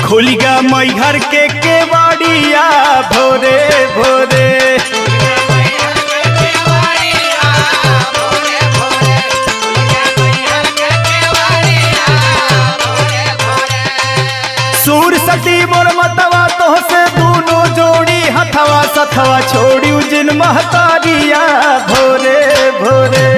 खुल गया मैहर के केवाड़िया भोरे भोरे। सूर सटी मोर मतवा तो से दोनों जोड़ी हथवा सथवा छोड़ी जिन महतारिया भोरे भोरे।